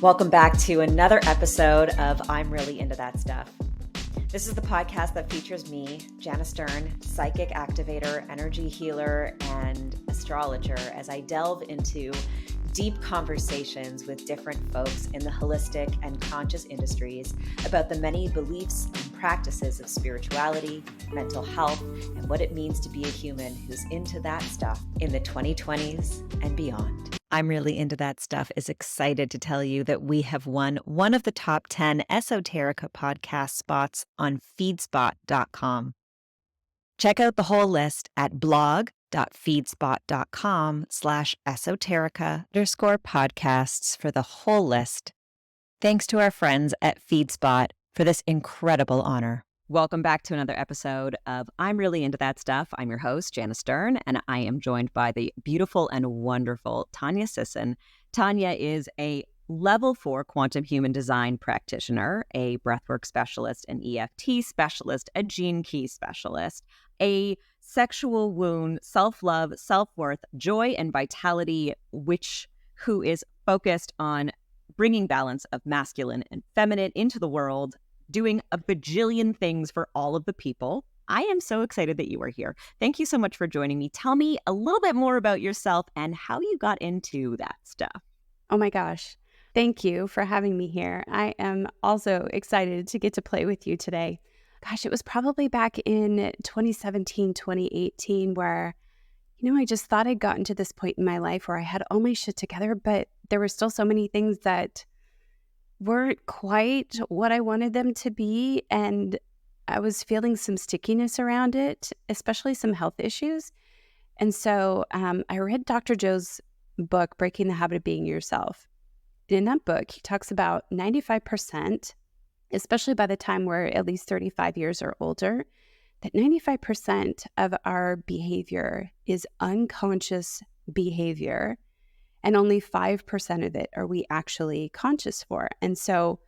Welcome back to another episode of I'm Really Into That Stuff. This is the podcast that features me, Jana Stern, psychic activator, energy healer, and astrologer, as I delve into deep conversations with different folks in the holistic and conscious industries about the many beliefs and practices of spirituality, mental health, and what it means to be a human who's into that stuff in the 2020s and beyond. I'm Really Into That Stuff is excited to tell you that we have won one of the top 10 Esoterica podcast spots on feedspot.com. Check out the whole list at blog.feedspot.com/esoterica_podcasts for the whole list. Thanks to our friends at FeedSpot for this incredible honor. Welcome back to another episode of I'm Really Into That Stuff. I'm your host, Jana Stern, and I am joined by the beautiful and wonderful Tanya Sisson. Tanya is a Level 4 quantum human design practitioner, a breathwork specialist, an EFT specialist, a gene key specialist, a sexual wound, self-love, self-worth, joy, and vitality witch who is focused on bringing balance of masculine and feminine into the world, doing a bajillion things for all of the people. I am so excited that you are here. Thank you so much for joining me. Tell me a little bit more about yourself and how you got into that stuff. Oh my gosh. Thank you for having me here. I am also excited to get to play with you today. Gosh, it was probably back in 2017, 2018 where, I just thought I'd gotten to this point in my life where I had all my shit together, but there were still so many things that weren't quite what I wanted them to be. And I was feeling some stickiness around it, especially some health issues. And so I read Dr. Joe's book, Breaking the Habit of Being Yourself. In that book, he talks about 95%, especially by the time we're at least 35 years or older, that 95% of our behavior is unconscious behavior. And only 5% of it are we actually conscious for. And so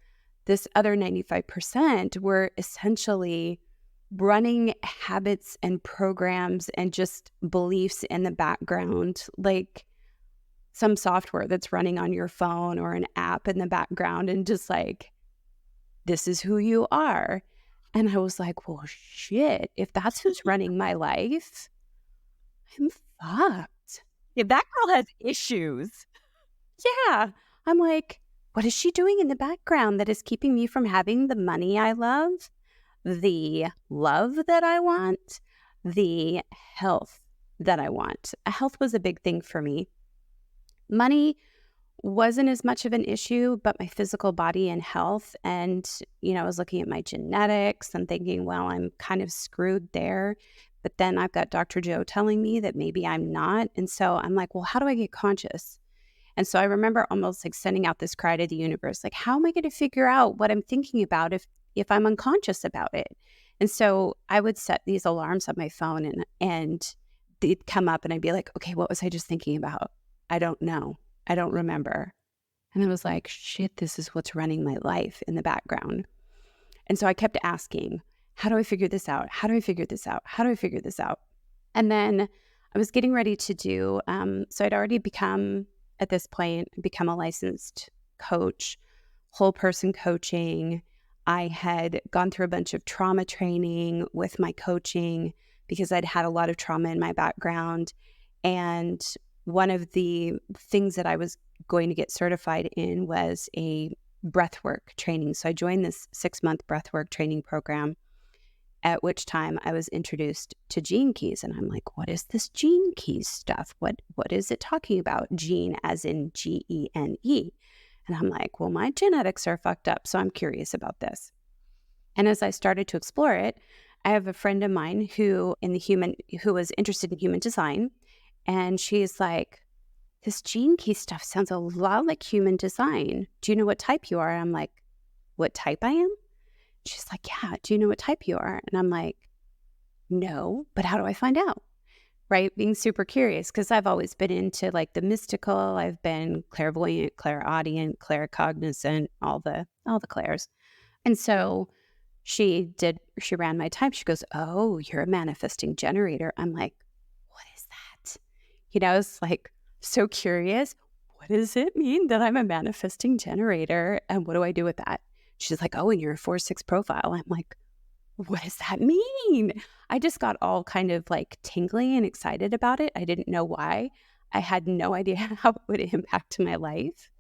this other 95%, we're essentially running habits and programs and just beliefs in the background, like some software that's running on your phone or an app in the background, and just like, this is who you are. And I was like, well, shit, if that's who's running my life, I'm fucked. If that girl has issues. Yeah. I'm like, what is she doing in the background that is keeping me from having the money I love, the love that I want, the health that I want? Health was a big thing for me. Money wasn't as much of an issue, but my physical body and health. And, I was looking at my genetics and thinking, well, I'm kind of screwed there. But then I've got Dr. Joe telling me that maybe I'm not. And so I'm like, well, how do I get conscious? And so I remember almost like sending out this cry to the universe, like, how am I going to figure out what I'm thinking about if I'm unconscious about it? And so I would set these alarms on my phone and they'd come up and I'd be like, okay, what was I just thinking about? I don't know. I don't remember. And I was like, shit, this is what's running my life in the background. And so I kept asking, how do I figure this out? How do I figure this out? How do I figure this out? And then I was getting ready to do, so I'd already become a licensed coach, whole person coaching. I had gone through a bunch of trauma training with my coaching because I'd had a lot of trauma in my background. And one of the things that I was going to get certified in was a breathwork training. So I joined this 6-month breathwork training program, at which time I was introduced to gene keys. And I'm like, what is this gene keys stuff? What is it talking about? Gene as in Gene. And I'm like, well, my genetics are fucked up, so I'm curious about this. And as I started to explore it, I have a friend of mine who was interested in human design. And she's like, this gene key stuff sounds a lot like human design. Do you know what type you are? And I'm like, what type I am? She's like, yeah, do you know what type you are? And I'm like, no, but how do I find out? Right? Being super curious, because I've always been into like the mystical. I've been clairvoyant, clairaudient, claircognizant, all the clairs. And so she ran my type. She goes, oh, you're a manifesting generator. I'm like, what is that? I was like so curious. what does it mean that I'm a manifesting generator? And what do I do with that? She's like, oh, and you're a 4-6 profile. I'm like, what does that mean? I just got all kind of like tingly and excited about it. I didn't know why. I had no idea how it would impact my life,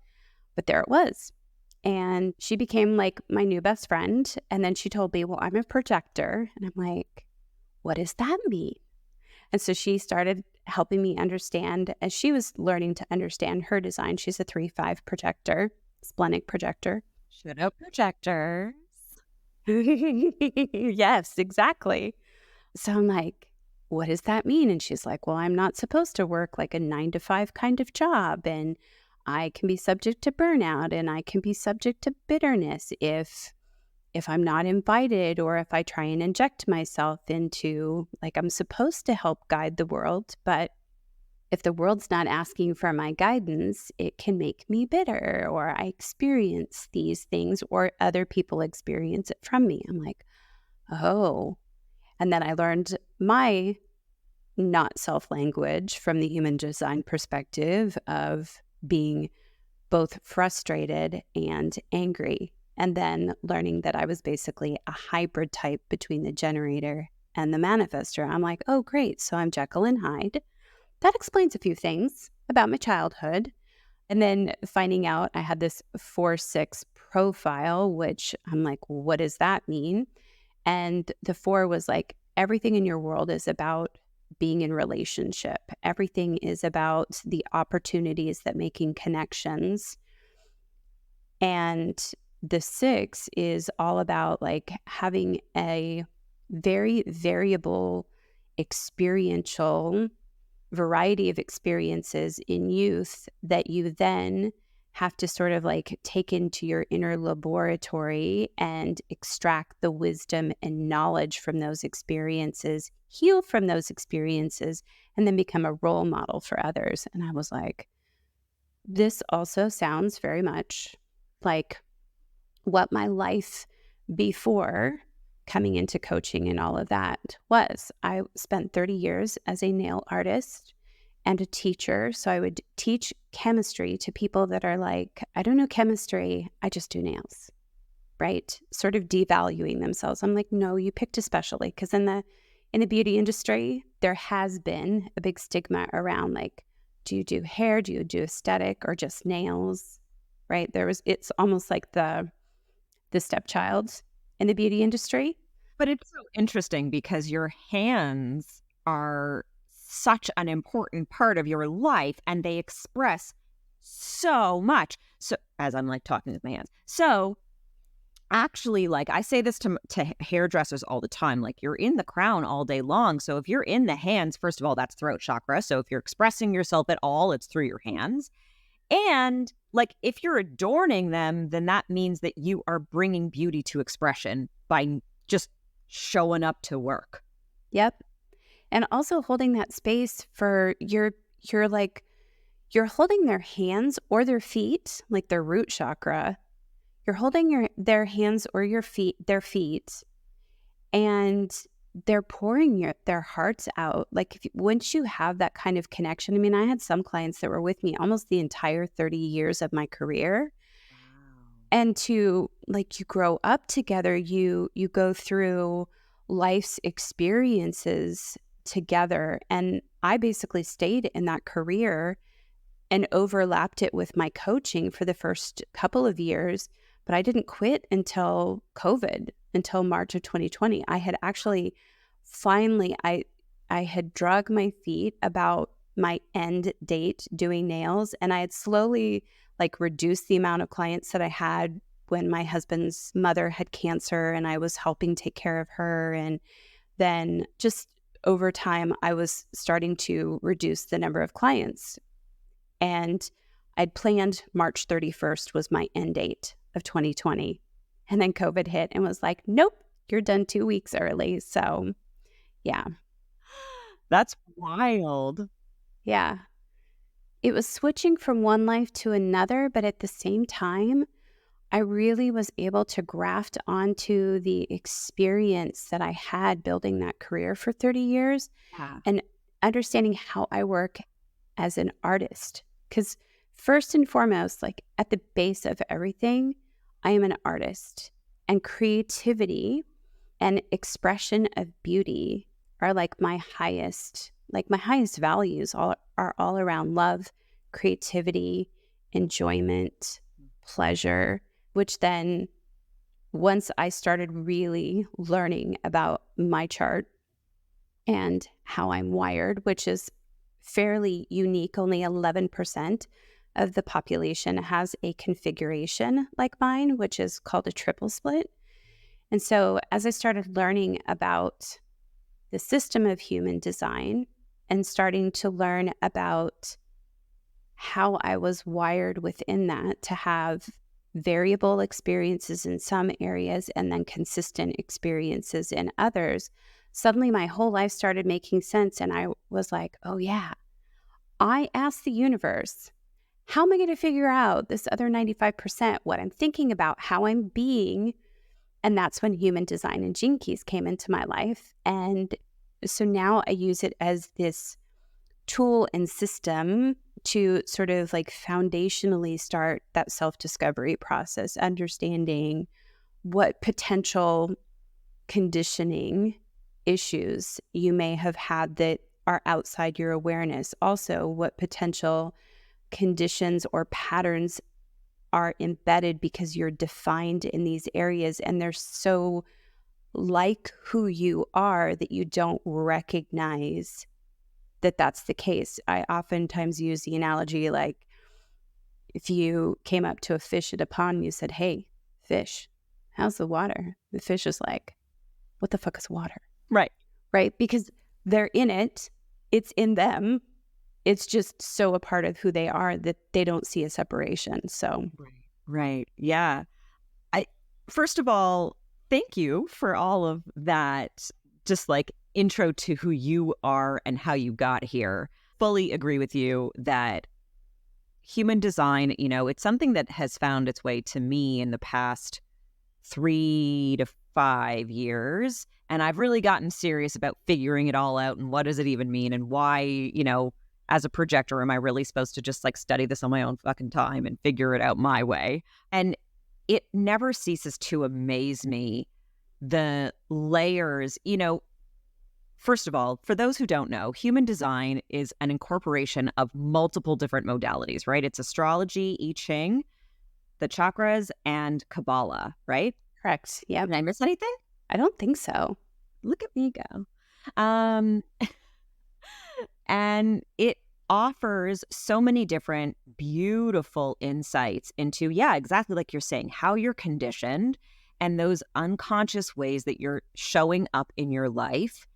but there it was. And she became like my new best friend. And then she told me, well, I'm a projector. And I'm like, what does that mean? And so she started helping me understand as she was learning to understand her design. She's a 3-5 projector, splenic projector. Should have projectors. Yes, exactly. So I'm like, what does that mean? And she's like, well, I'm not supposed to work like a 9-to-5 kind of job. And I can be subject to burnout and I can be subject to bitterness if I'm not invited or if I try and inject myself into like I'm supposed to help guide the world. But if the world's not asking for my guidance, it can make me bitter or I experience these things or other people experience it from me. I'm like, oh. And then I learned my not self language from the human design perspective of being both frustrated and angry. And then learning that I was basically a hybrid type between the generator and the manifester. I'm like, oh, great. So I'm Jekyll and Hyde. That explains a few things about my childhood. And then finding out I had this 4-6 profile, which I'm like, well, what does that mean? And the 4 was like, everything in your world is about being in relationship. Everything is about the opportunities that making connections. And the 6 is all about like having a very variable experiential variety of experiences in youth that you then have to sort of like take into your inner laboratory and extract the wisdom and knowledge from those experiences, heal from those experiences, and then become a role model for others. And I was like, this also sounds very much like what my life before coming into coaching and all of that was. I spent 30 years as a nail artist and a teacher. So I would teach chemistry to people that are like, I don't know chemistry, I just do nails, right? Sort of devaluing themselves. I'm like, no, you picked a specialty. Because in the beauty industry, there has been a big stigma around like, do you do hair? Do you do aesthetic or just nails? Right? It's almost like the stepchild in the beauty industry. But it's so interesting because your hands are such an important part of your life and they express so much. So as I'm like talking with my hands. So actually, like I say this to hairdressers all the time, like you're in the crown all day long. So if you're in the hands, first of all, that's throat chakra. So if you're expressing yourself at all, it's through your hands. And like if you're adorning them, then that means that you are bringing beauty to expression by just showing up to work. Yep. And also holding that space for you're holding their hands or their feet, like their root chakra. You're holding their hands or their feet, and they're pouring their hearts out. Like once you have that kind of connection, I mean, I had some clients that were with me almost the entire 30 years of my career. Wow. And to like you grow up together, you go through life's experiences together. And I basically stayed in that career and overlapped it with my coaching for the first couple of years. But I didn't quit until COVID, until March of 2020. I had actually finally, I had drug my feet about my end date doing nails. And I had slowly like reduced the amount of clients that I had when my husband's mother had cancer and I was helping take care of her. And then just over time, I was starting to reduce the number of clients. And I'd planned March 31st was my end date of 2020. And then COVID hit and was like, nope, you're done 2 weeks early. So yeah. That's wild. Yeah. It was switching from one life to another, but at the same time, I really was able to graft onto the experience that I had building that career for 30 years Yeah. and understanding how I work as an artist. Because First and foremost, like at the base of everything, I am an artist, and creativity and expression of beauty are like my highest values are all around love, creativity, enjoyment, pleasure, which then once I started really learning about my chart and how I'm wired, which is fairly unique, only 11% of the population has a configuration like mine, which is called a triple split. And so as I started learning about the system of human design and starting to learn about how I was wired within that to have variable experiences in some areas and then consistent experiences in others, suddenly my whole life started making sense. And I was like, oh, yeah, I asked the universe, how am I going to figure out this other 95%, what I'm thinking about, how I'm being? And that's when human design and gene keys came into my life. And so now I use it as this tool and system to sort of like foundationally start that self-discovery process, understanding what potential conditioning issues you may have had that are outside your awareness. Also, what potential conditions or patterns are embedded because you're defined in these areas and they're so like who you are that you don't recognize that that's the case. I oftentimes use the analogy like if you came up to a fish at a pond and you said, hey, fish, how's the water? The fish is like, what the fuck is water? Right. Right? Because they're in it, it's in them. It's just so a part of who they are that they don't see a separation. So, Right. Yeah. First of all, thank you for all of that, just like intro to who you are and how you got here. Fully agree with you that human design, it's something that has found its way to me in the past 3 to 5 years. And I've really gotten serious about figuring it all out and what does it even mean and why, as a projector, am I really supposed to just like study this on my own fucking time and figure it out my way? And it never ceases to amaze me the layers, First of all, for those who don't know, human design is an incorporation of multiple different modalities, right? It's astrology, I Ching, the chakras, and Kabbalah, right? correct. Yeah. Did I miss anything? I don't think so. Look at me go. And it offers so many different beautiful insights into, yeah, exactly like you're saying, how you're conditioned and those unconscious ways that you're showing up in your life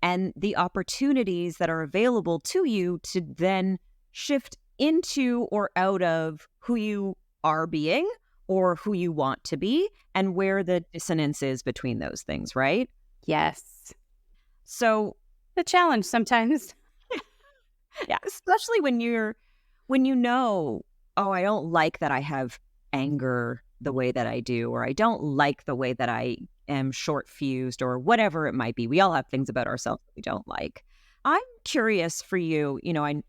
and the opportunities that are available to you to then shift into or out of who you are being or who you want to be and where the dissonance is between those things, right? Yes. So The challenge sometimes. yeah, especially when you know, oh, I don't like that I have anger the way that I do, or I don't like the way that I am short fused, or whatever it might be. We all have things about ourselves that we don't like. I'm curious for you,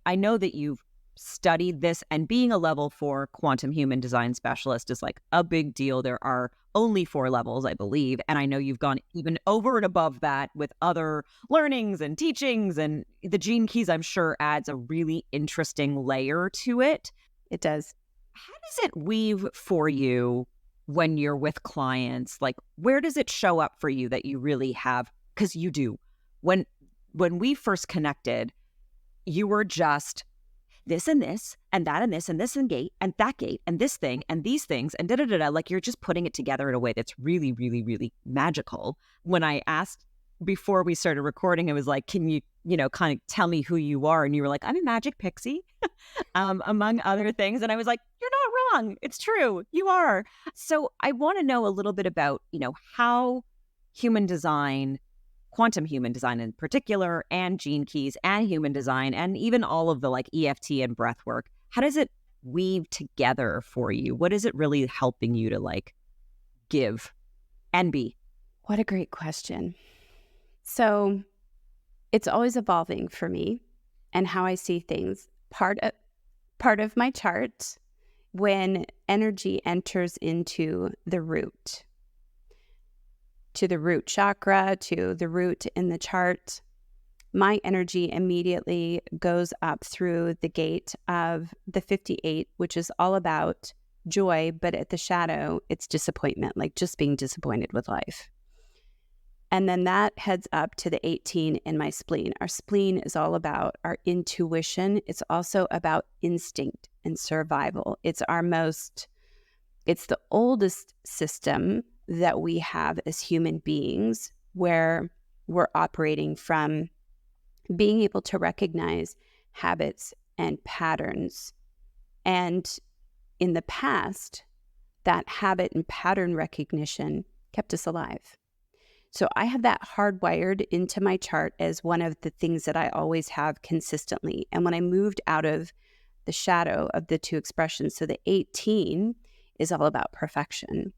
I know that you've studied this, and being a level 4 quantum human design specialist is like a big deal. There are only 4 levels, I believe. And I know you've gone even over and above that with other learnings and teachings, and the gene keys, I'm sure, adds a really interesting layer to it. It does. How does it weave for you when you're with clients? Like, where does it show up for you that you really have? Because you do. When we first connected, you were just this and this and that and this and this and gate and that gate and this thing and these things and da-da-da-da. Like, you're just putting it together in a way that's really, really, really magical. When I asked before we started recording, it was like, can you, kind of tell me who you are? And you were like, I'm a magic pixie, among other things. And I was like, you're not wrong. It's true. You are. So I want to know a little bit about, how human design, quantum human design in particular, and gene keys and human design, and even all of the like EFT and breath work, how does it weave together for you? What is it really helping you to like give and be? What a great question. So it's always evolving for me and how I see things. Part part of my chart, when energy enters into the root, to the root chakra, to the root in the chart, my energy immediately goes up through the gate of the 58, which is all about joy, but at the shadow, it's disappointment, like just being disappointed with life. And then that heads up to the 18 in my spleen. Our spleen is all about our intuition. It's also about instinct and survival. It's the oldest system that we have as human beings, where we're operating from being able to recognize habits and patterns. And in the past, that habit and pattern recognition kept us alive. So I have that hardwired into my chart as one of the things that I always have consistently. And when I moved out of the shadow of the two expressions, so the 18 is all about perfection.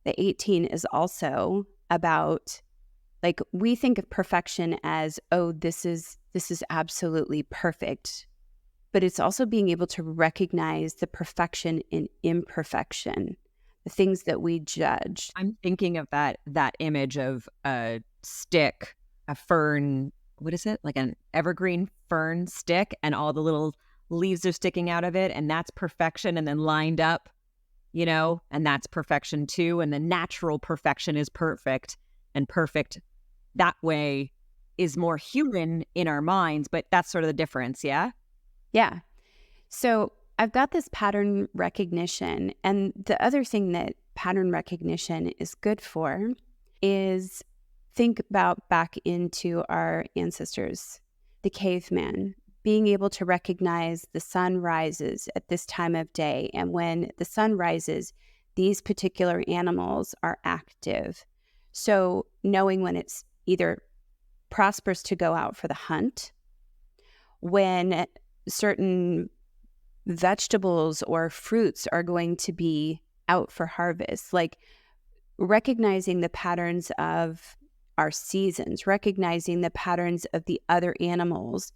The 18 is also about, like, we think of perfection as, oh, this is absolutely perfect. But it's also being able to recognize the perfection in imperfection, the things that we judge. I'm thinking of that image of a stick, a fern, what is it? Like an evergreen fern stick, and all the little leaves are sticking out of it, and that's perfection, and then lined up, and that's perfection too. And the natural perfection is perfect, and perfect that way is more human in our minds, but that's sort of the difference, yeah? Yeah. So I've got this pattern recognition. And the other thing that pattern recognition is good for is think about back into our ancestors, the caveman, being able to recognize the sun rises at this time of day. And when the sun rises, these particular animals are active. So knowing when it's either prosperous to go out for the hunt, when certain vegetables or fruits are going to be out for harvest, like recognizing the patterns of our seasons, recognizing the patterns of the other animals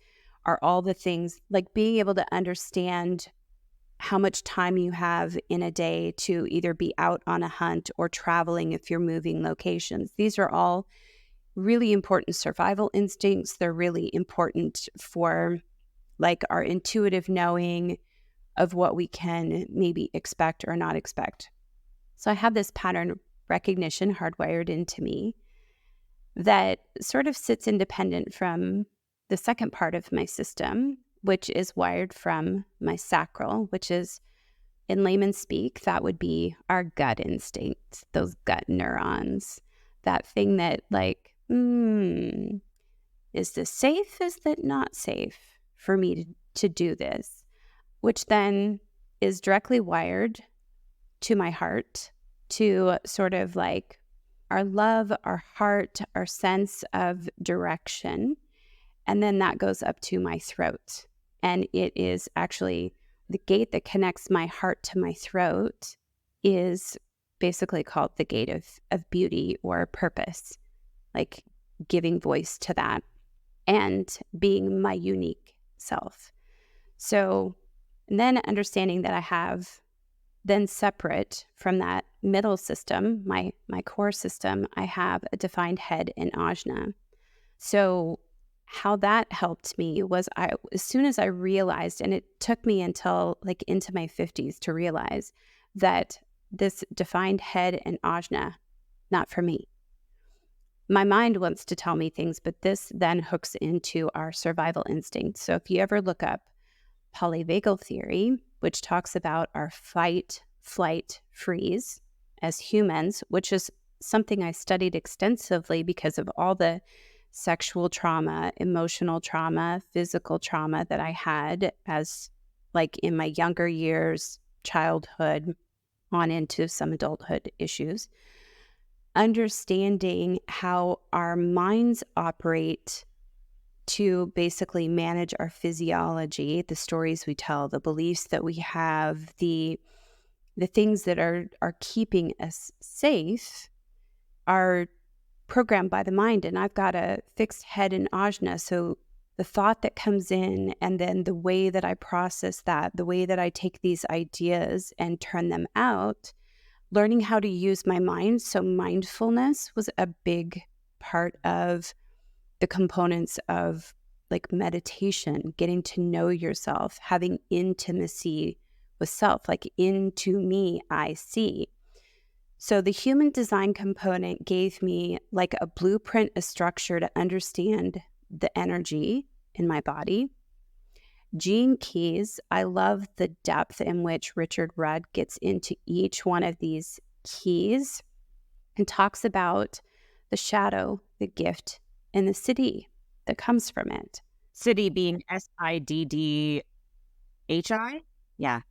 are all the things, like being able to understand how much time you have in a day to either be out on a hunt or traveling if you're moving locations. These are all really important survival instincts. They're really important for like our intuitive knowing of what we can maybe expect or not expect. So I have this pattern recognition hardwired into me that sort of sits independent from the second part of my system, which is wired from my sacral, which is, in layman's speak, that would be our gut instinct, those gut neurons, that thing that like, is this safe? Is that not safe for me to do this? Which then is directly wired to my heart, to sort of like our love, our heart, our sense of direction. And then that goes up to my throat. And it is actually the gate that connects my heart to my throat is basically called the gate of beauty or purpose, like giving voice to that and being my unique self. So then understanding that I have then separate from that middle system, my core system, I have a defined head in ajna. So how that helped me was as soon as I realized, and it took me until like into my 50s to realize that this defined head and ajna, not for me. My mind wants to tell me things, but this then hooks into our survival instinct. So if you ever look up polyvagal theory, which talks about our fight, flight, freeze as humans, which is something I studied extensively because of all the sexual trauma, emotional trauma, physical trauma that I had as like in my younger years, childhood, on into some adulthood issues. Understanding how our minds operate to basically manage our physiology, the stories we tell, the beliefs that we have, the things that are keeping us safe are programmed by the mind. And I've got a fixed head in ajna, so the thought that comes in, and then the way that I process that, the way that I take these ideas and turn them out, learning how to use my mind. So mindfulness was a big part of the components of like meditation, getting to know yourself, having intimacy with self, like into me, I see. So the human design component gave me like a blueprint, a structure to understand the energy in my body. Gene keys, I love the depth in which Richard Rudd gets into each one of these keys and talks about the shadow, the gift, and the siddhi that comes from it. Siddhi being Siddhi? Yeah.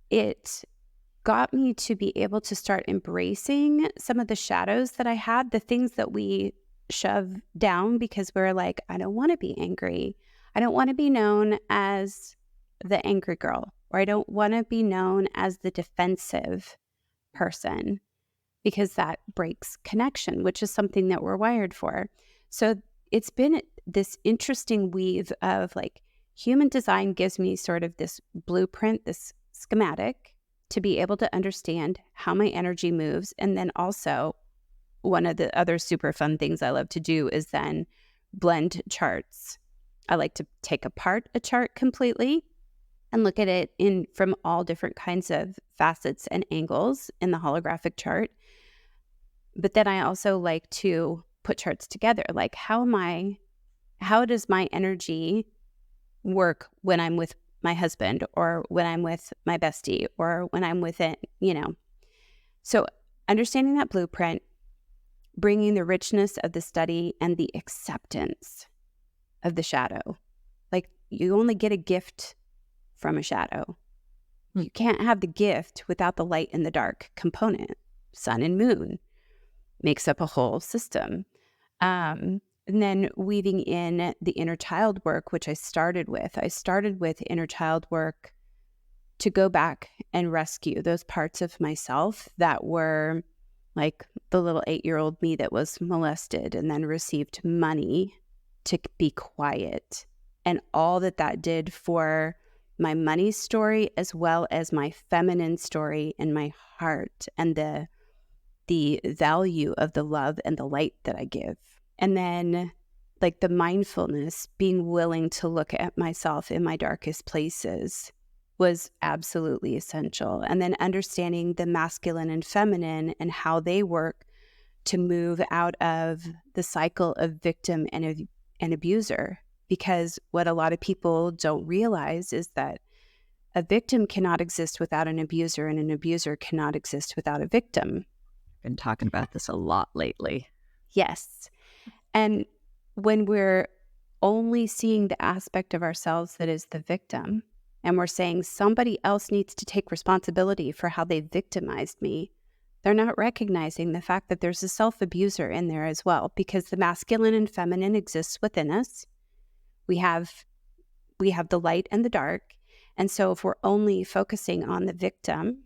It got me to be able to start embracing some of the shadows that I had, the things that we shove down because we're like, I don't want to be angry. I don't want to be known as the angry girl, or I don't want to be known as the defensive person because that breaks connection, which is something that we're wired for. So it's been this interesting weave of like human design gives me sort of this blueprint, this schematic to be able to understand how my energy moves. And then also one of the other super fun things I love to do is then blend charts. I like to take apart a chart completely and look at it in from all different kinds of facets and angles in the holographic chart. But then I also like to put charts together. Like how does my energy work when I'm with my husband, or when I'm with my bestie, or when I'm with it, So understanding that blueprint, bringing the richness of the study and the acceptance of the shadow. Like you only get a gift from a shadow. You can't have the gift without the light and the dark component. Sun and moon makes up a whole system. And then weaving in the inner child work, which I started with. I started with inner child work to go back and rescue those parts of myself that were like the little 8-year-old me that was molested and then received money to be quiet. And all that did for my money story, as well as my feminine story and my heart and the value of the love and the light that I give. And then like the mindfulness, being willing to look at myself in my darkest places was absolutely essential. And then understanding the masculine and feminine and how they work to move out of the cycle of victim and abuser. Because what a lot of people don't realize is that a victim cannot exist without an abuser, and an abuser cannot exist without a victim. Been talking about this a lot lately. Yes. And when we're only seeing the aspect of ourselves that is the victim, and we're saying somebody else needs to take responsibility for how they victimized me, they're not recognizing the fact that there's a self-abuser in there as well, because the masculine and feminine exists within us. We have the light and the dark. And so if we're only focusing on the victim,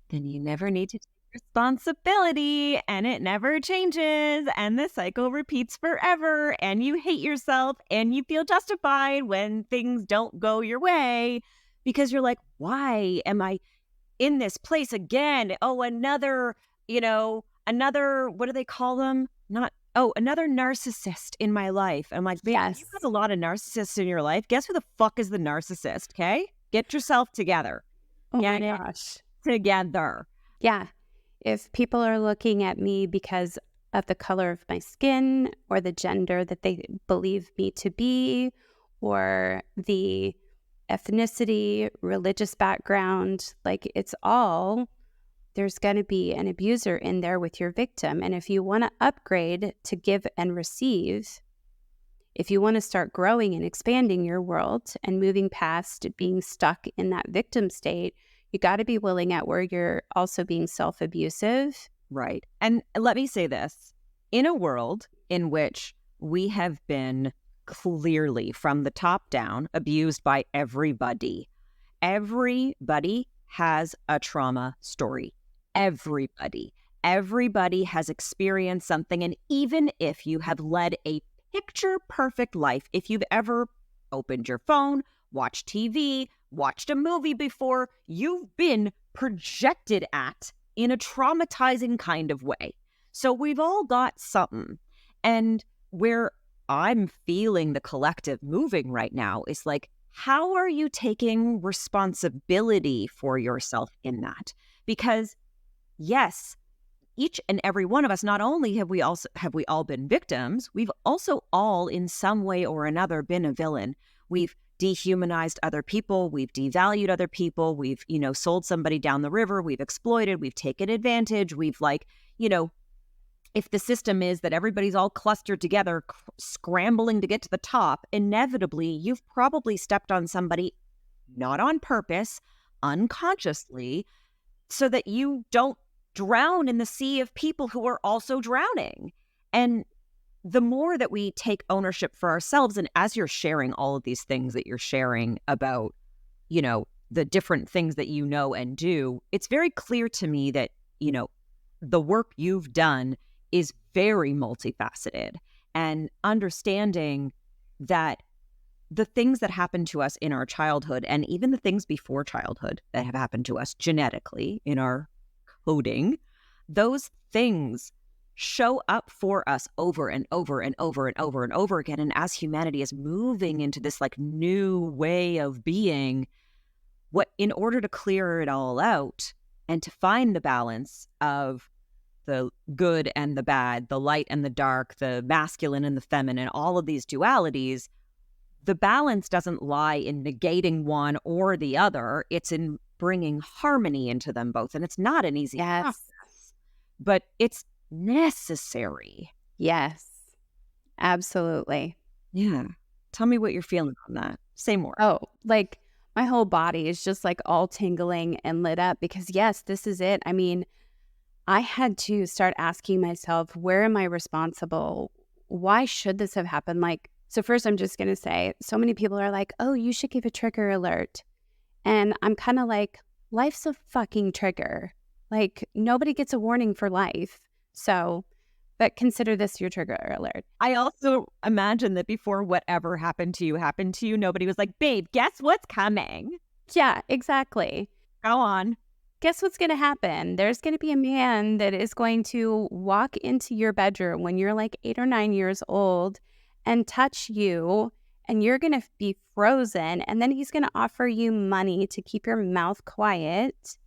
then you never need to take responsibility, and it never changes, and the cycle repeats forever, and you hate yourself and you feel justified when things don't go your way because you're like, why am I in this place again? Oh, another, what do they call them? Another narcissist in my life. I'm like, yes, you have a lot of narcissists in your life. Guess who the fuck is the narcissist? Okay, get yourself together. Oh Get my it gosh, together. Yeah. If people are looking at me because of the color of my skin, or the gender that they believe me to be, or the ethnicity, religious background, like it's all, there's going to be an abuser in there with your victim. And if you want to upgrade to give and receive, if you want to start growing and expanding your world and moving past being stuck in that victim state, you got to be willing at where you're also being self-abusive. Right. And let me say this. In a world in which we have been clearly from the top down abused by everybody has a trauma story. Everybody has experienced something. And even if you have led a picture perfect life, if you've ever opened your phone, watched TV, watched a movie before. You've been projected at in a traumatizing kind of way. So we've all got something. And where I'm feeling the collective moving right now is like, how are you taking responsibility for yourself in that? Because yes, each and every one of us, not only have we all been victims, we've also all in some way or another been a villain. We've dehumanized other people, we've devalued other people, we've, sold somebody down the river, we've exploited, we've taken advantage, we've if the system is that everybody's all clustered together, scrambling to get to the top, inevitably you've probably stepped on somebody, not on purpose, unconsciously, so that you don't drown in the sea of people who are also drowning. And the more that we take ownership for ourselves, and as you're sharing all of these things that you're sharing about, the different things that you know and do, it's very clear to me that, the work you've done is very multifaceted, and understanding that the things that happen to us in our childhood, and even the things before childhood that have happened to us genetically in our coding, those things show up for us over and over and over and over and over again. And as humanity is moving into this like new way of being, in order to clear it all out and to find the balance of the good and the bad, the light and the dark, the masculine and the feminine, all of these dualities, the balance doesn't lie in negating one or the other. It's in bringing harmony into them both. And it's not an easy process, but it's necessary. Yes, absolutely. Yeah. Tell me what you're feeling on that. Say more. Oh, like my whole body is just like all tingling and lit up because yes, this is it. I mean, I had to start asking myself, where am I responsible? Why should this have happened? So first I'm just going to say, so many people are like, oh, you should give a trigger alert. And I'm kind of like, life's a fucking trigger. Like nobody gets a warning for life. So, but consider this your trigger alert. I also imagine that before whatever happened to you, nobody was like, babe, guess what's coming? Yeah, exactly. Go on. Guess what's going to happen? There's going to be a man that is going to walk into your bedroom when you're like 8 or 9 years old and touch you, and you're going to be frozen. And then he's going to offer you money to keep your mouth quiet,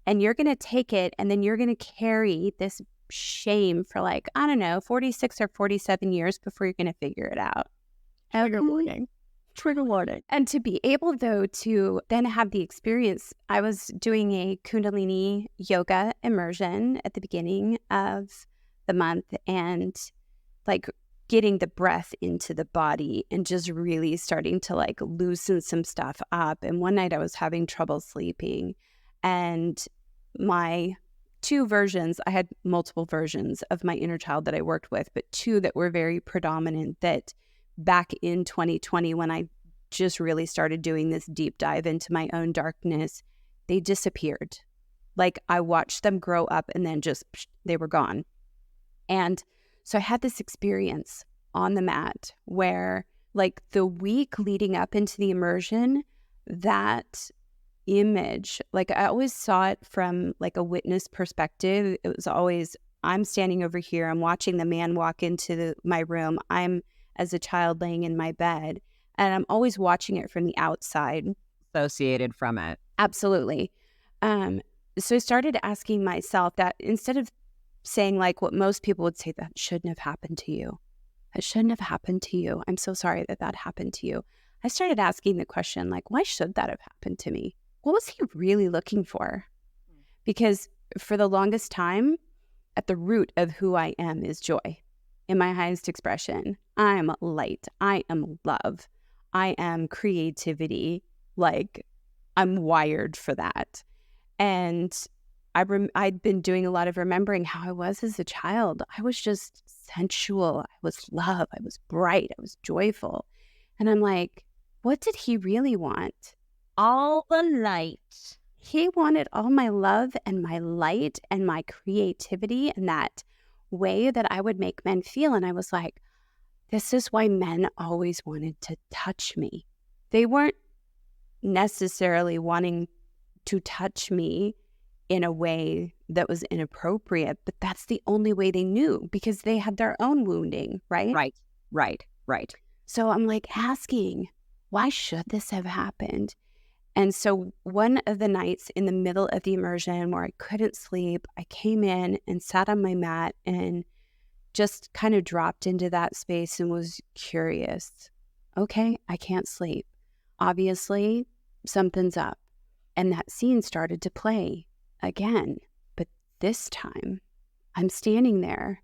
and you're going to take it. And then you're going to carry this shame for 46 or 47 years before you're going to figure it out. Trigger warning. And to be able, though, to then have the experience, I was doing a Kundalini yoga immersion at the beginning of the month and getting the breath into the body and just really starting to loosen some stuff up. And one night I was having trouble sleeping, and my I had multiple versions of my inner child that I worked with, but two that were very predominant that back in 2020, when I just really started doing this deep dive into my own darkness, they disappeared. I watched them grow up and then they were gone. And so I had this experience on the mat where the week leading up into the immersion, that image, I always saw it from a witness perspective. It was always, I'm standing over here, I'm watching the man walk into my room. I'm as a child laying in my bed, and I'm always watching it from the outside. Associated from it. Absolutely. So I started asking myself that instead of saying what most people would say, that shouldn't have happened to you. That shouldn't have happened to you. I'm so sorry that happened to you. I started asking the question, why should that have happened to me? What was he really looking for? Because for the longest time, at the root of who I am is joy. In my highest expression, I'm light. I am love. I am creativity. I'm wired for that. And I'd been doing a lot of remembering how I was as a child. I was just sensual. I was love. I was bright. I was joyful. And I'm like, what did he really want? All the light. He wanted all my love and my light and my creativity and that way that I would make men feel. And I was like, This is why men always wanted to touch me. They weren't necessarily wanting to touch me in a way that was inappropriate, but that's the only way they knew because they had their own wounding, right? Right, right, right. So I'm like asking, why should this have happened? And so one of the nights in the middle of the immersion where I couldn't sleep, I came in and sat on my mat and just kind of dropped into that space and was curious. Okay, I can't sleep. Obviously, something's up. And that scene started to play again. But this time, I'm standing there.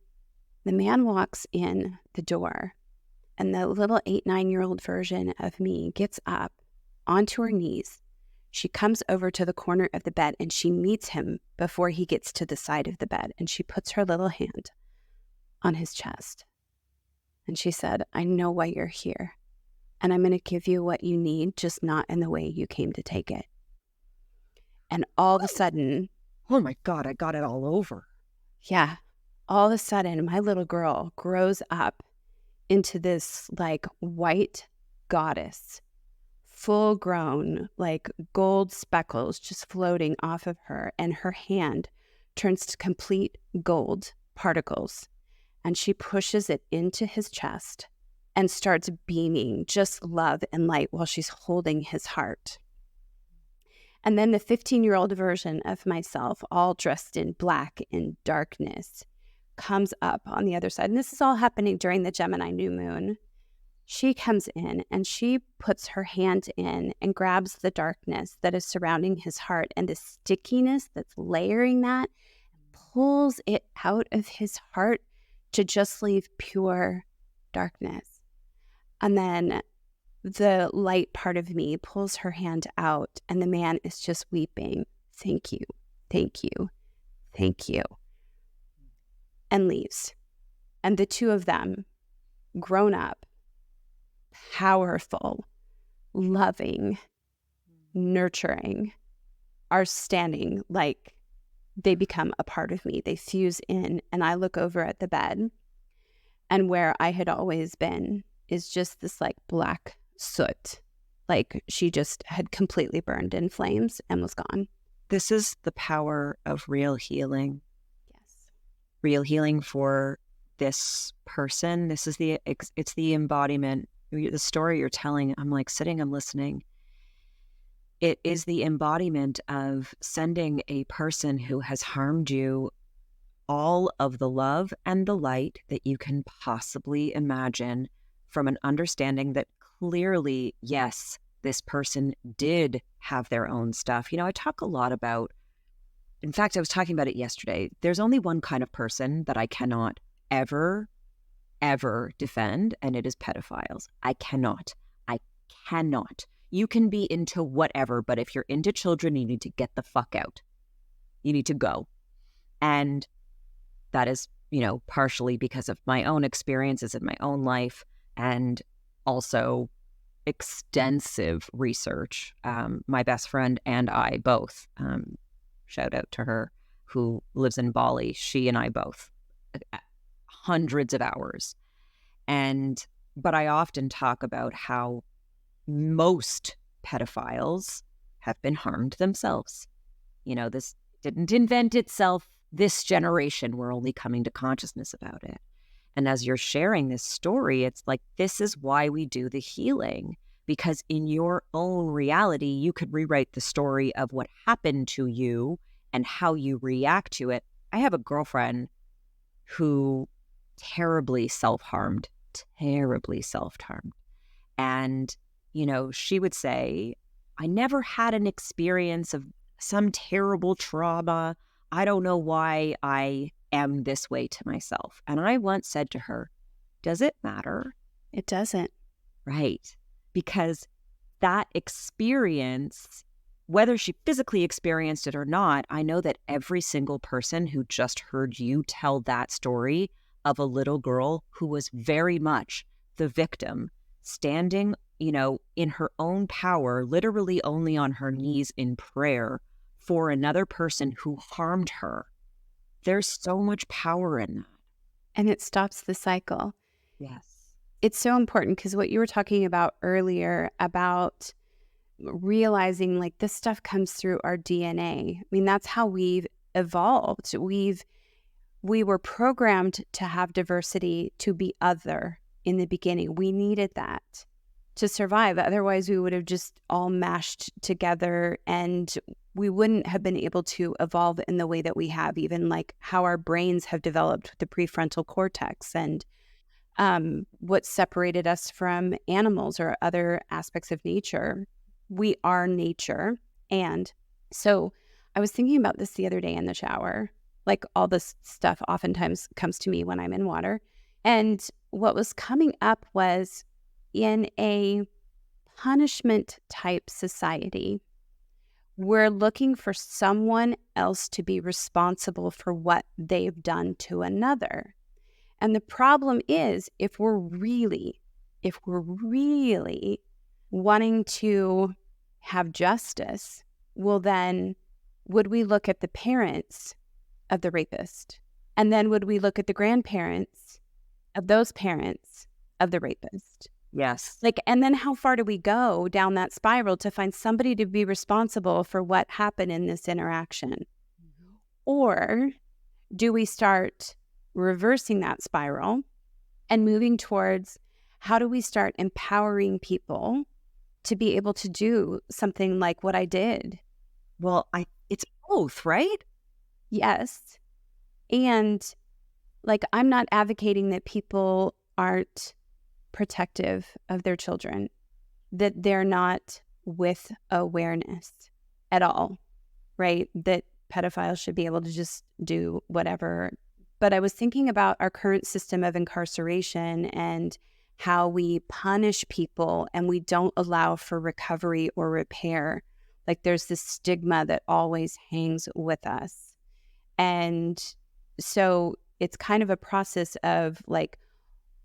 The man walks in the door, and the little 8, 9-year-old version of me gets up onto her knees. She comes over to the corner of the bed and she meets him before he gets to the side of the bed. And she puts her little hand on his chest. And she said, I know why you're here. And I'm going to give you what you need, just not in the way you came to take it. And all of a sudden, Oh my God, I got it all over. yeah, all of a sudden, my little girl grows up into this like white goddess, full grown, like gold speckles just floating off of her. And her hand turns to complete gold particles. And she pushes it into his chest and starts beaming just love and light while she's holding his heart. And then the 15-year-old version of myself, all dressed in black in darkness, comes up on the other side. And this is all happening during the Gemini new moon. She comes in and she puts her hand in and grabs the darkness that is surrounding his heart and the stickiness that's layering that, pulls it out of his heart to just leave pure darkness. And then the light part of me pulls her hand out and the man is just weeping. Thank you, thank you, thank you. And leaves. And the two of them, grown up, powerful, loving, nurturing, are standing like they become a part of me. They fuse in, and I look over at the bed, and where I had always been is just this like black soot. Like she just had completely burned in flames and was gone. This is the power of real healing. Yes. Real healing for this person. This is it's the embodiment. The story you're telling, I'm like sitting, I'm listening. It is the embodiment of sending a person who has harmed you all of the love and the light that you can possibly imagine, from an understanding that clearly, yes, this person did have their own stuff. You know, I talk a lot about, in fact, I was talking about it yesterday. There's only one kind of person that I cannot ever defend, and it is pedophiles. I cannot. You can be into whatever, but if you're into children, you need to get the fuck out. You need to go. And that is, you know, partially because of my own experiences in my own life and also extensive research. My best friend and I both, shout out to her, who lives in Bali, she and I both, hundreds of hours. But I often talk about how most pedophiles have been harmed themselves. You know, this didn't invent itself this generation. We're only coming to consciousness about it. And as you're sharing this story, it's like, this is why we do the healing, because in your own reality, you could rewrite the story of what happened to you and how you react to it. I have a girlfriend who terribly self-harmed. And, you know, she would say, I never had an experience of some terrible trauma. I don't know why I am this way to myself. And I once said to her, does it matter? It doesn't. Right. Because that experience, whether she physically experienced it or not, I know that every single person who just heard you tell that story of a little girl who was very much the victim, standing, you know, in her own power, literally only on her knees in prayer for another person who harmed her. There's so much power in that. And it stops the cycle. Yes. It's so important because what you were talking about earlier about realizing like this stuff comes through our DNA. I mean, that's how we've evolved. We were programmed to have diversity, to be other in the beginning. We needed that to survive. Otherwise, we would have just all mashed together and we wouldn't have been able to evolve in the way that we have, even like how our brains have developed with the prefrontal cortex and what separated us from animals or other aspects of nature. We are nature. And so I was thinking about this the other day in the shower. Like all this stuff oftentimes comes to me when I'm in water. And what was coming up was in a punishment type society, we're looking for someone else to be responsible for what they've done to another. And the problem is if we're really wanting to have justice, well then would we look at the parents of the rapist? And then would we look at the grandparents of those parents of the rapist? Yes. Like, and then how far do we go down that spiral to find somebody to be responsible for what happened in this interaction? Or do we start reversing that spiral and moving towards how do we start empowering people to be able to do something like what I did? Well, it's both, right? Yes. And like, I'm not advocating that people aren't protective of their children, that they're not with awareness at all, right? That pedophiles should be able to just do whatever. But I was thinking about our current system of incarceration and how we punish people and we don't allow for recovery or repair. Like there's this stigma that always hangs with us. And so it's kind of a process of like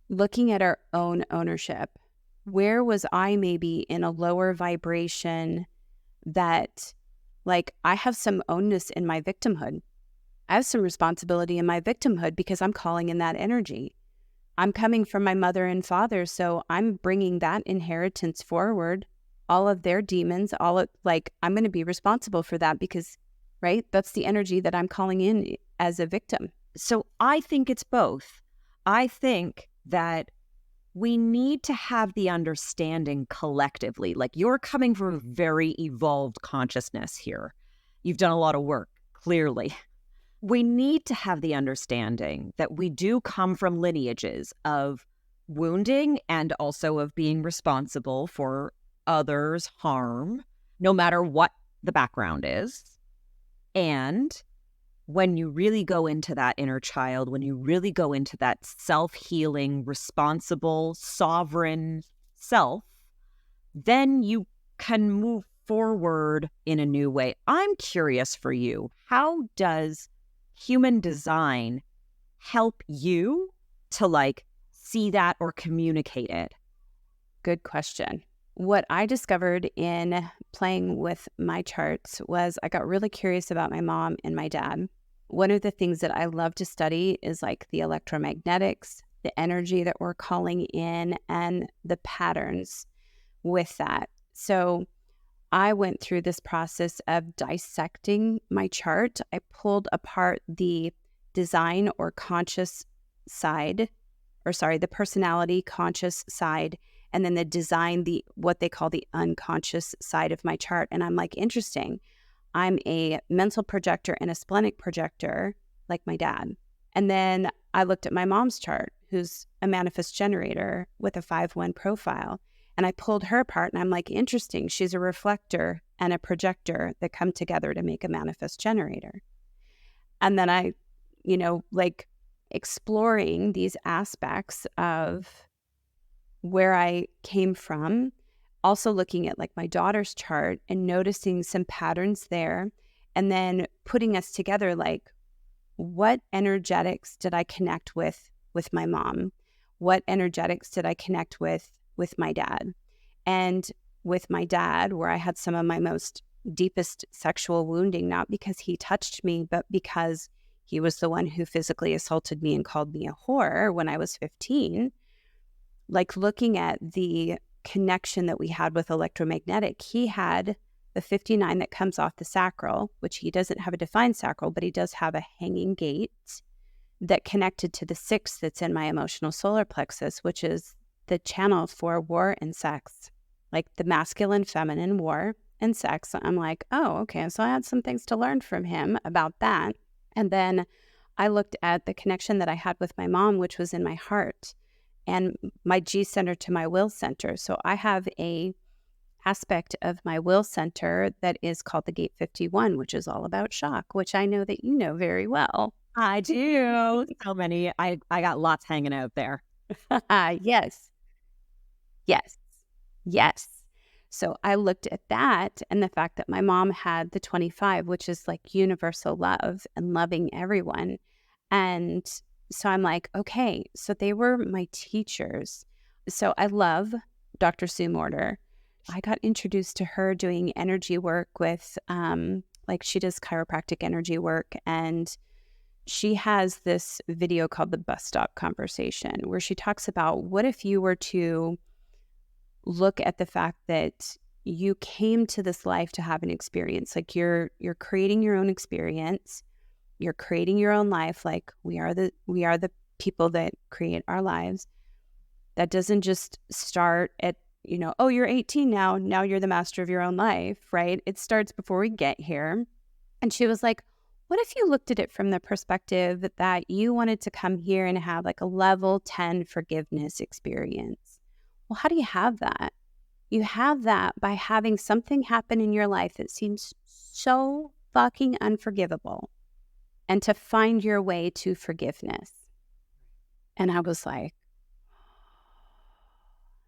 looking at our own ownership. Where was I maybe in a lower vibration that like I have some ownness in my victimhood. I have some responsibility in my victimhood because I'm calling in that energy. I'm coming from my mother and father, so I'm bringing that inheritance forward, all of their demons, I'm going to be responsible for that because, right, that's the energy that I'm calling in as a victim. So I think it's both. I think that we need to have the understanding collectively. Like you're coming from a very evolved consciousness here. You've done a lot of work, clearly. We need to have the understanding that we do come from lineages of wounding and also of being responsible for others' harm, no matter what the background is. And when you really go into that inner child, when you really go into that self-healing, responsible, sovereign self, then you can move forward in a new way. I'm curious for you, how does human design help you to see that or communicate it? Good question. What I discovered in playing with my charts was I got really curious about my mom and my dad. One of the things that I love to study is like the electromagnetics, the energy that we're calling in, and the patterns with that. So I went through this process of dissecting my chart. I pulled apart the design or conscious side, the personality conscious side, and then the design, what they call the unconscious side of my chart. And I'm like, interesting. I'm a mental projector and a splenic projector like my dad. And then I looked at my mom's chart, who's a manifest generator with a 5-1 profile. And I pulled her apart and I'm like, interesting. She's a reflector and a projector that come together to make a manifest generator. And then I, exploring these aspects of where I came from, also looking at like my daughter's chart and noticing some patterns there, and then putting us together, like what energetics did I connect with my mom? What energetics did I connect with my dad? And with my dad, where I had some of my most deepest sexual wounding, not because he touched me, but because he was the one who physically assaulted me and called me a whore when I was 15. like looking at the connection that we had with electromagnetic, he had the 59 that comes off the sacral, which he doesn't have a defined sacral, but he does have a hanging gate that connected to the 6 that's in my emotional solar plexus, which is the channel for war and sex, like the masculine, feminine, war and sex. I'm like, oh, okay. So I had some things to learn from him about that. And then I looked at the connection that I had with my mom, which was in my heart, and my G center to my will center. So I have a aspect of my will center that is called the gate 51, which is all about shock, which I know that you know very well. I do. So many. I got lots hanging out there. Yes. Yes. Yes. So I looked at that and the fact that my mom had the 25, which is like universal love and loving everyone. And so I'm like, okay, so they were my teachers. So I love Dr. Sue Morter. I got introduced to her doing energy work with, like she does chiropractic energy work. And she has this video called the Bus Stop Conversation, where she talks about what if you were to look at the fact that you came to this life to have an experience. Like you're creating your own experience. You're creating your own life. Like we are the people that create our lives. That doesn't just start at, oh, you're 18 now. Now you're the master of your own life, right? It starts before we get here. And she was like, what if you looked at it from the perspective that you wanted to come here and have like a level 10 forgiveness experience? Well, how do you have that? You have that by having something happen in your life that seems so fucking unforgivable and to find your way to forgiveness. And I was like,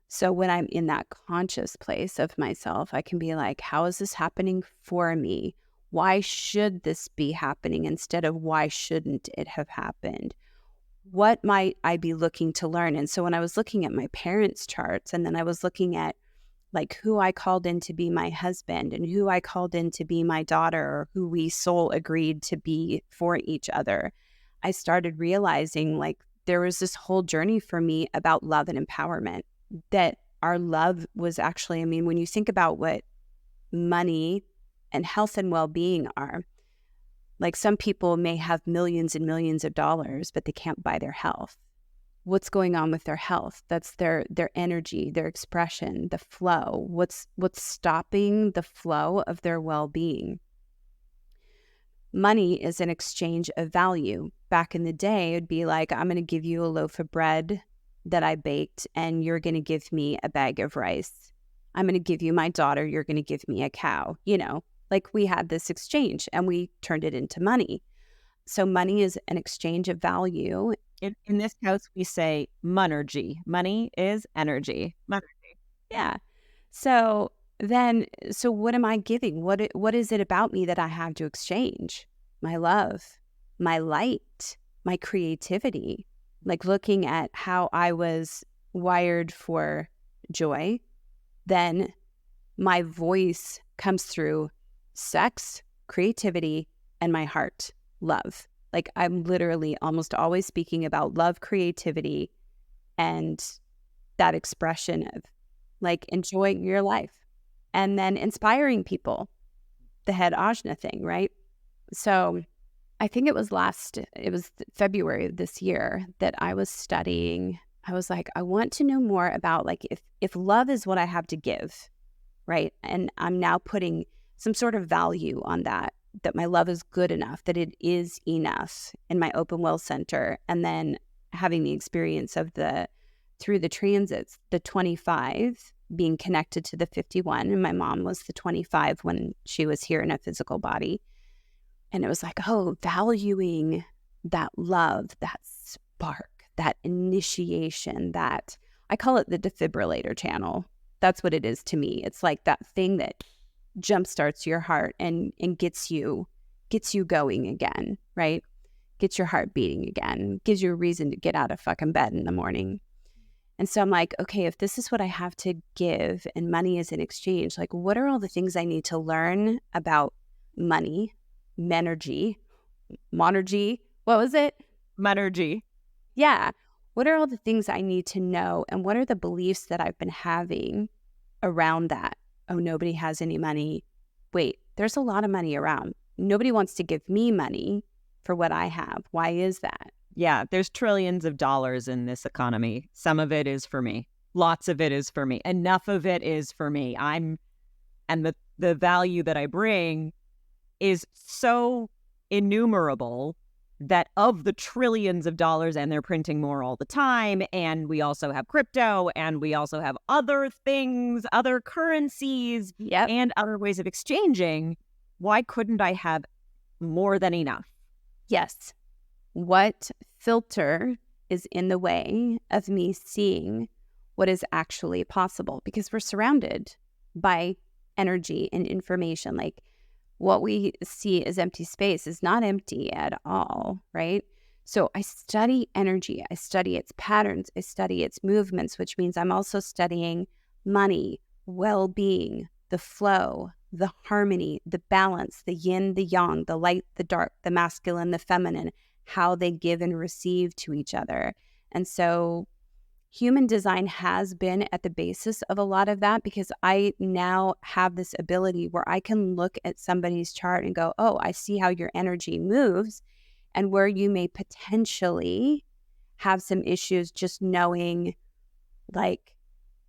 so when I'm in that conscious place of myself, I can be like, how is this happening for me? Why should this be happening instead of why shouldn't it have happened? What might I be looking to learn? And so when I was looking at my parents' charts, and then I was looking at like who I called in to be my husband and who I called in to be my daughter, or who we soul agreed to be for each other, I started realizing like there was this whole journey for me about love and empowerment, that our love was actually, I mean, when you think about what money and health and well-being are, like some people may have millions and millions of dollars, but they can't buy their health. What's going on with their health? That's their energy, their expression, the flow. What's stopping the flow of their well-being? Money is an exchange of value. Back in the day, it'd be like, I'm going to give you a loaf of bread that I baked, and you're going to give me a bag of rice. I'm going to give you my daughter. You're going to give me a cow. Like we had this exchange and we turned it into money. So money is an exchange of value. In this house, we say monergy. Money is energy. Monergy. Yeah. So what am I giving? What is it about me that I have to exchange? My love, my light, my creativity. Like looking at how I was wired for joy, then my voice comes through sex, creativity, and my heart, love. Like I'm literally almost always speaking about love, creativity, and that expression of like enjoying your life and then inspiring people, the head ajna thing, right? So I think it was February of this year that I was studying. I was like, I want to know more about like if love is what I have to give, right? And I'm now putting some sort of value on that my love is good enough, that it is enough in my open will center. And then having the experience of through the transits, the 25 being connected to the 51. And my mom was the 25 when she was here in a physical body. And it was like, oh, valuing that love, that spark, that initiation, that I call it the defibrillator channel. That's what it is to me. It's like that thing that jumpstarts your heart and gets you going again, right? Gets your heart beating again, gives you a reason to get out of fucking bed in the morning. And so I'm like, okay, if this is what I have to give and money is in exchange, like what are all the things I need to learn about money, monergy, what was it? Monergy. Yeah. What are all the things I need to know? And what are the beliefs that I've been having around that? Oh, nobody has any money. Wait, there's a lot of money around. Nobody wants to give me money for what I have. Why is that? Yeah, there's trillions of dollars in this economy. Some of it is for me. Lots of it is for me. Enough of it is for me. And the value that I bring is so innumerable that of the trillions of dollars, and they're printing more all the time, and we also have crypto, and we also have other things, other currencies, Yep. and other ways of exchanging, why couldn't I have more than enough? Yes. What filter is in the way of me seeing what is actually possible? Because we're surrounded by energy and information. Like, what we see as empty space is not empty at all, right? So I study energy. I study its patterns. I study its movements, which means I'm also studying money, well-being, the flow, the harmony, the balance, the yin, the yang, the light, the dark, the masculine, the feminine, how they give and receive to each other. And so human design has been at the basis of a lot of that, because I now have this ability where I can look at somebody's chart and go, oh, I see how your energy moves and where you may potentially have some issues, just knowing like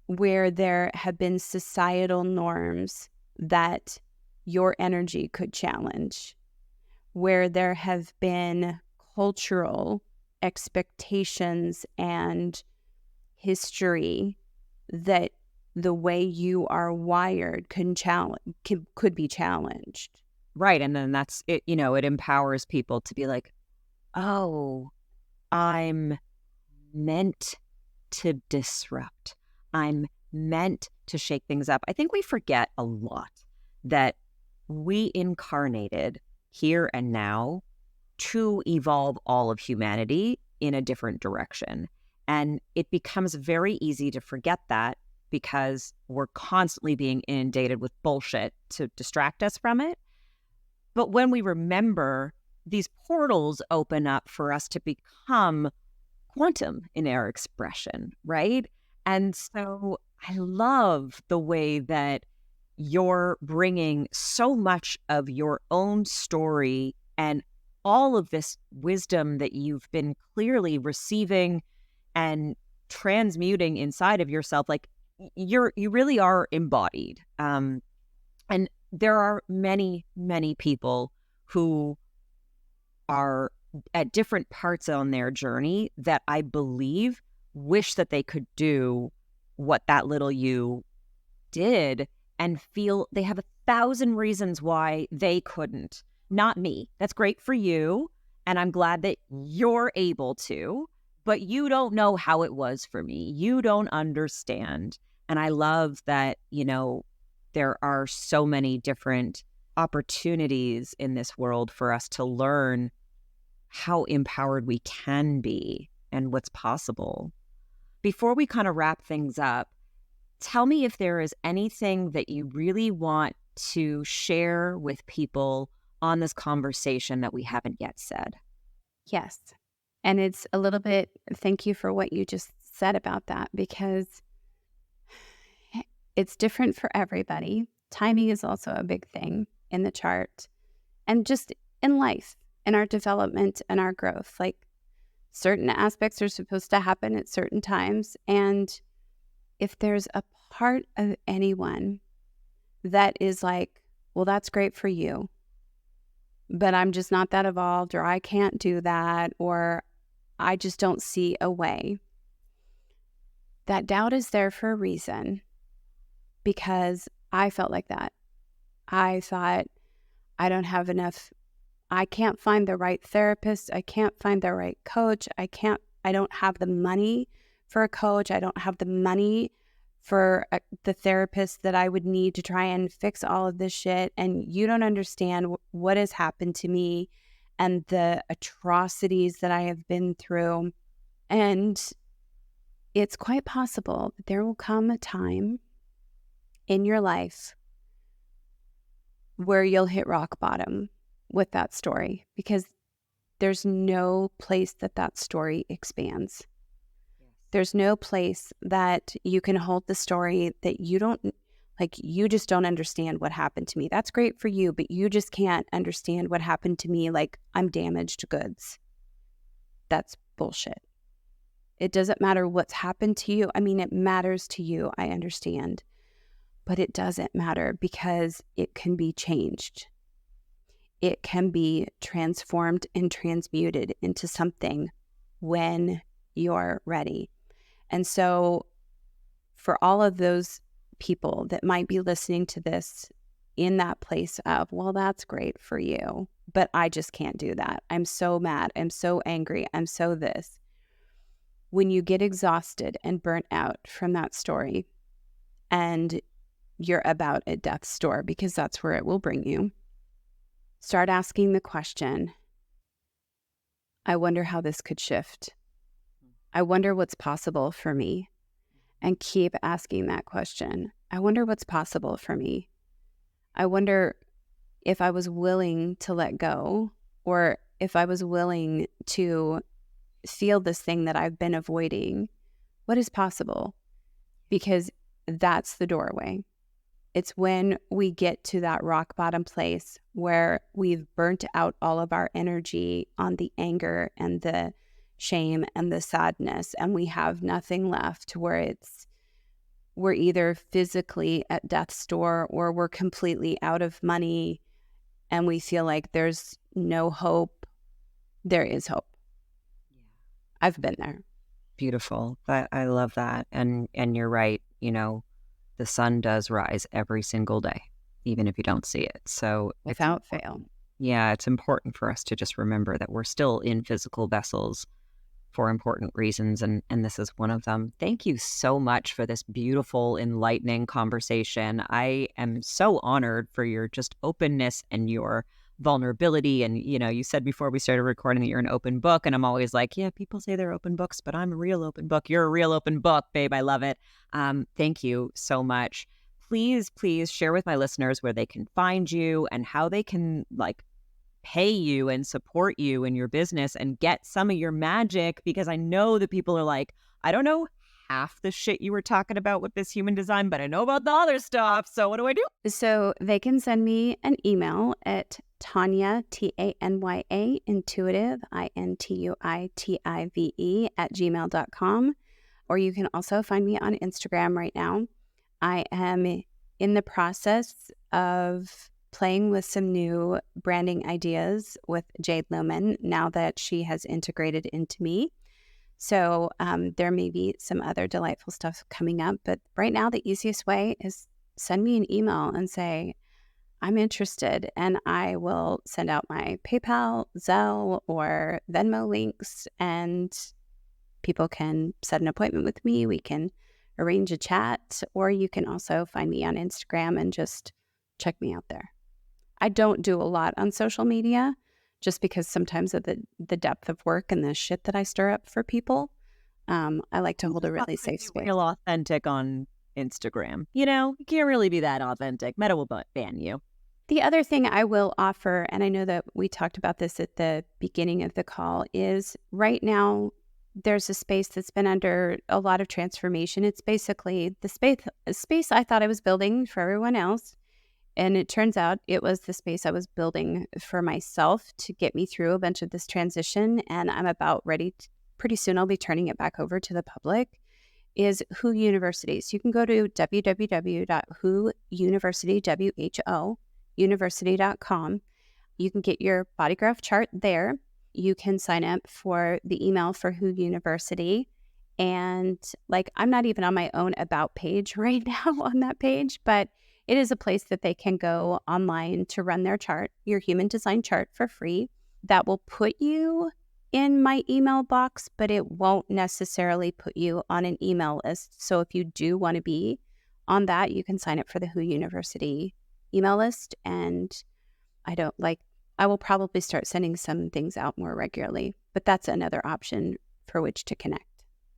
where there have been societal norms that your energy could challenge, where there have been cultural expectations and history that the way you are wired could be challenged. Right. And then that's it, it empowers people to be like, oh, I'm meant to disrupt. I'm meant to shake things up. I think we forget a lot that we incarnated here and now to evolve all of humanity in a different direction. And it becomes very easy to forget that because we're constantly being inundated with bullshit to distract us from it. But when we remember, these portals open up for us to become quantum in our expression, right? And so I love the way that you're bringing so much of your own story and all of this wisdom that you've been clearly receiving and transmuting inside of yourself. Like you really are embodied. And there are many, many people who are at different parts on their journey that I believe wish that they could do what that little you did and feel they have 1,000 reasons why they couldn't. Not me. That's great for you. And I'm glad that you're able to, but you don't know how it was for me. You don't understand. And I love that, there are so many different opportunities in this world for us to learn how empowered we can be and what's possible. Before we kind of wrap things up, tell me if there is anything that you really want to share with people on this conversation that we haven't yet said. Yes. And it's a little bit, thank you for what you just said about that, because it's different for everybody. Timing is also a big thing in the chart and just in life, in our development and our growth. Like certain aspects are supposed to happen at certain times. And if there's a part of anyone that is like, well, that's great for you, but I'm just not that evolved, or I can't do that, or I just don't see a way. That doubt is there for a reason, because I felt like that. I thought, I don't have enough. I can't find the right therapist. I can't find the right coach. I don't have the money for a coach. I don't have the money for the therapist that I would need to try and fix all of this shit. And you don't understand what has happened to me and the atrocities that I have been through. And it's quite possible that there will come a time in your life where you'll hit rock bottom with that story, because there's no place that story expands. There's no place that you can hold the story that you don't, like, you just don't understand what happened to me. That's great for you, but you just can't understand what happened to me. Like, I'm damaged goods. That's bullshit. It doesn't matter what's happened to you. I mean, it matters to you, I understand, but it doesn't matter because it can be changed. It can be transformed and transmuted into something when you're ready. And so for all of those people that might be listening to this in that place of, well, that's great for you, but I just can't do that. I'm so mad. I'm so angry. I'm so this. When you get exhausted and burnt out from that story and you're about at death's door, because that's where it will bring you, start asking the question, I wonder how this could shift. I wonder what's possible for me. And keep asking that question. I wonder what's possible for me. I wonder if I was willing to let go, or if I was willing to feel this thing that I've been avoiding. What is possible? Because that's the doorway. It's when we get to that rock bottom place where we've burnt out all of our energy on the anger and the shame and the sadness, and we have nothing left, where we're either physically at death's door or we're completely out of money and we feel like there's no hope. There is hope. Yeah. I've been there. Beautiful. I love that. And you're right. The sun does rise every single day, even if you don't see it. So Without fail. Yeah, it's important for us to just remember that we're still in physical vessels for important reasons, and this is one of them. Thank you so much for this beautiful, enlightening conversation. I am so honored for your just openness and your vulnerability. And, you said before we started recording that you're an open book, and I'm always like, yeah, people say they're open books, but I'm a real open book. You're a real open book, babe. I love it. Thank you so much. Please share with my listeners where they can find you and how they can, pay you and support you in your business and get some of your magic, because I know that people are like, I don't know half the shit you were talking about with this human design, but I know about the other stuff. So what do I do? So they can send me an email at Tanya, Tanya, intuitive, INTUITIVE @gmail.com. Or you can also find me on Instagram right now. I am in the process of playing with some new branding ideas with Jade Lohman now that she has integrated into me. So there may be some other delightful stuff coming up. But right now, the easiest way is send me an email and say, I'm interested, and I will send out my PayPal, Zelle, or Venmo links, and people can set an appointment with me. We can arrange a chat, or you can also find me on Instagram and just check me out there. I don't do a lot on social media just because sometimes of the depth of work and the shit that I stir up for people. I like to hold a really safe space. Real authentic on Instagram. You can't really be that authentic. Meta will ban you. The other thing I will offer, and I know that we talked about this at the beginning of the call, is right now there's a space that's been under a lot of transformation. It's basically the space I thought I was building for everyone else. And it turns out it was the space I was building for myself to get me through a bunch of this transition. And I'm about ready. Pretty soon I'll be turning it back over to the public. Is Who University. So you can go to www.whouniversity.com. You can get your body graph chart there. You can sign up for the email for Who University. And I'm not even on my own about page right now on that page, but it is a place that they can go online to run their chart, your human design chart, for free. That will put you in my email box, but it won't necessarily put you on an email list. So if you do want to be on that, you can sign up for the Who University email list. And I will probably start sending some things out more regularly, but that's another option for which to connect.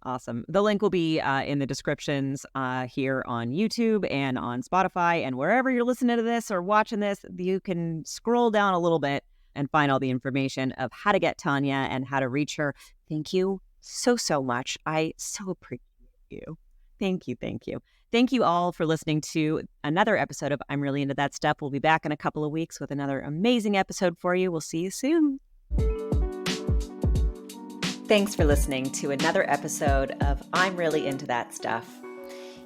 Awesome. The link will be in the descriptions here on YouTube and on Spotify, and wherever you're listening to this or watching this, you can scroll down a little bit and find all the information of how to get Tanya and how to reach her. Thank you so, so much. I so appreciate you. Thank you. Thank you. Thank you all for listening to another episode of I'm Really Into That Stuff. We'll be back in a couple of weeks with another amazing episode for you. We'll see you soon. Thanks for listening to another episode of I'm Really Into That Stuff.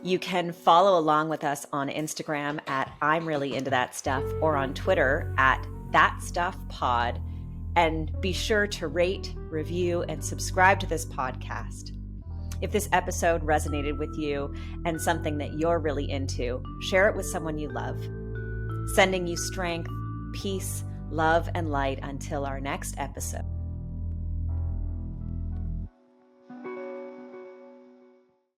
You can follow along with us on Instagram at I'm Really Into That Stuff or on Twitter at That Stuff Pod. And be sure to rate, review, and subscribe to this podcast. If this episode resonated with you and something that you're really into, share it with someone you love. Sending you strength, peace, love, and light until our next episode.